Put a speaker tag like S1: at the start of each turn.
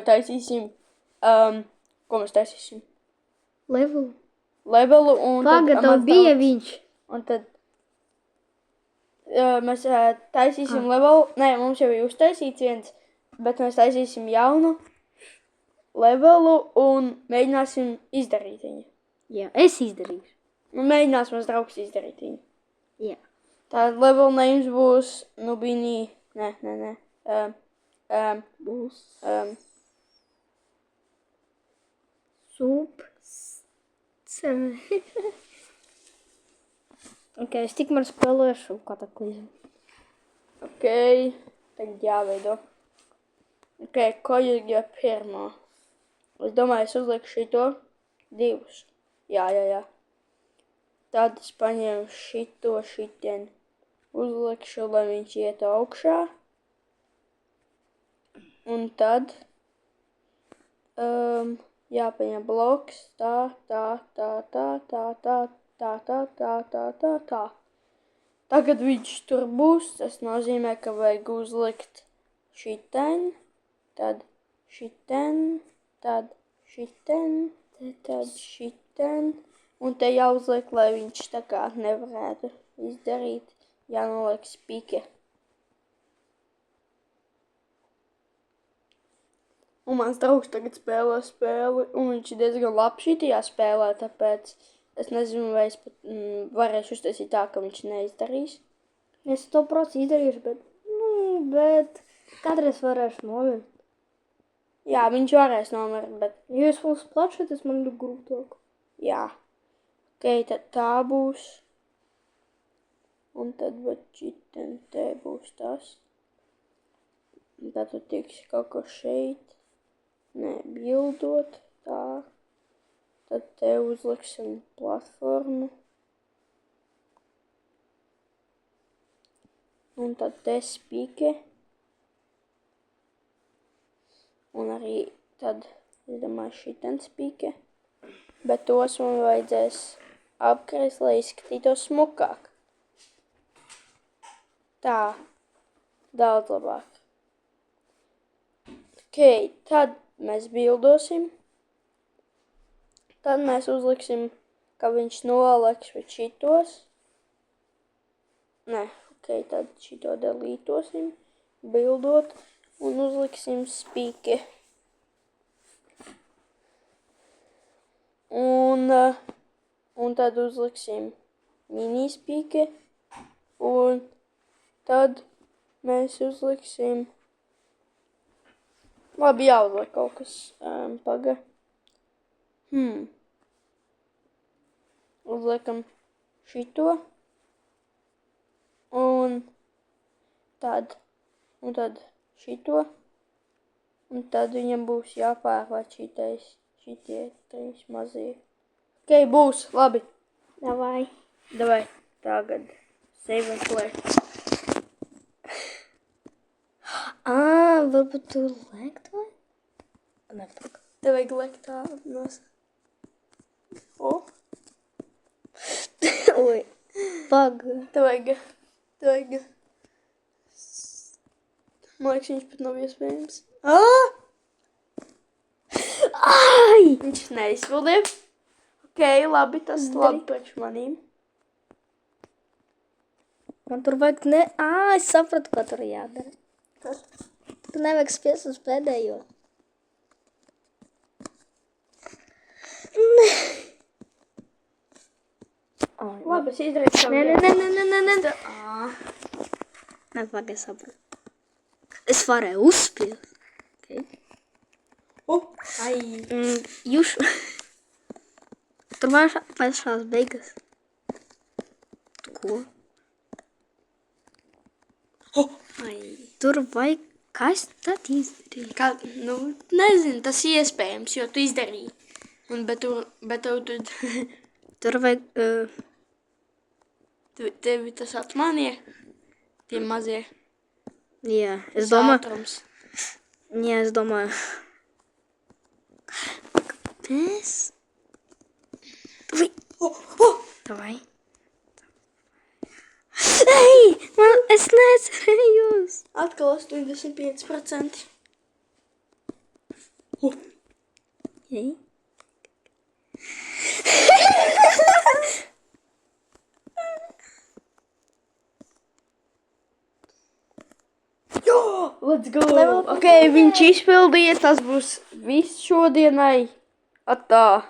S1: taisīsim, ko mēs taisīsim?
S2: Levelu.
S1: Levelu un
S2: Pagad, tev bija viņš.
S1: Un tad mēs taisīsim levelu. Nē, mums jau ir uztaisīts viens, bet mēs taisīsim jaunu levelu un mēģināsim izdarīt viņu.
S2: Jā, es izdarīšu.
S1: Nu, mēģinās mans draugs izdarīt viņu.
S2: Jā.
S1: Tā level names būs Nubini. Nē.
S2: Būs. Ok, es tikmēr spēlēšu kataklizmu.
S1: Ok, tagad jāveido. Ok, ko ir pirmā? Es domāju, es uzlieku šito 2. Jā. Tad es paņēmu šitien. Uzlikšu, lai viņš iet augšā. Un tad jāpaņem bloks. Tā. Tagad viņš tur būs. Tas nozīmē, ka vajag uzlikt šitien. Tad šitien. Tad šitien. Tad šitien. Un te jāuzliek, lai viņš tā kā nevarētu izdarīt. Jānoliek spīke. Un mans draugs tagad spēlē spēli, un viņš ir diezgan labs šitajā spēlē, tāpēc es nezinu, vai es pat varēšu uztaisīt tā, ka viņš neizdarīs.
S2: Es 100% izdarīšu, bet kādreiz varēšu nomirt.
S1: Jā, viņš varēs nomirt, bet...
S2: Ja es mums plašu, tas man ir grūtāk.
S1: Jā. Ok, tad tā būs. Un tad šitien te būs tas. Un tad tu tiksi kaut ko šeit. Nē, bildot. Tā. Tad te uzliksim platformu. Un tad te spīke. Un arī tad, es domāju, šitien spīke. Bet tos man vajadzēs apkrist, lai izskatītos smukāk. Tā. Daudz labāk. Ok, tad mēs bildosim. Tad mēs uzliksim, ka viņš noleks pēc šitos. Nē, ok, tad šito delītosim. Bildot. Un uzliksim spīke. Un tad uzliksim mini spīke. Un tad mēs uzliksim... Labi, jāuzliek kaut kas. Paga. Uzliekam šito. Un tad šito. Un tad viņam būs jāpārvāc šitie 3 mazie. Ok, būs, labi. Davai, tagad. Save and play.
S2: Varbūt tu lēkt vai? Nepaka.
S1: Tev vajag lekt tā nos. O.
S2: Oi. Paga.
S1: Tev vajag. Man liekas, viņš pat nav iespējams.
S2: Ai!
S1: Viņš neizpildīja. Ok, labi, tas labi priekš manīm.
S2: Man tur vajag es sapratu, ko tur jādara.
S1: Kas?
S2: Tu nevajag spiest uz pēdējo.
S1: Labi, es izdarīju savu.
S2: Nē. Nepagaid, es sapratu. Es varēju uzspiest. Okay.
S1: Ai.
S2: Jūs. Tur pašās beigas. Ko? Ai. Tur vajag. Kā es tad izdarīju?
S1: Nezinu, tas iespējams, jo tu izdarīji. Bet tev
S2: tur vajag...
S1: Tevi tas atmanīja? Tie mazie.
S2: Jā, es domāju...
S1: Ātrums.
S2: Jā, es domāju... Kāpēc? Davai. Ei, es necerējos.
S1: Atkal 85%.
S2: Okay.
S1: Let's go!
S2: Level
S1: Ok, viņš izpildīja, tas būs viss šodienai. Atā!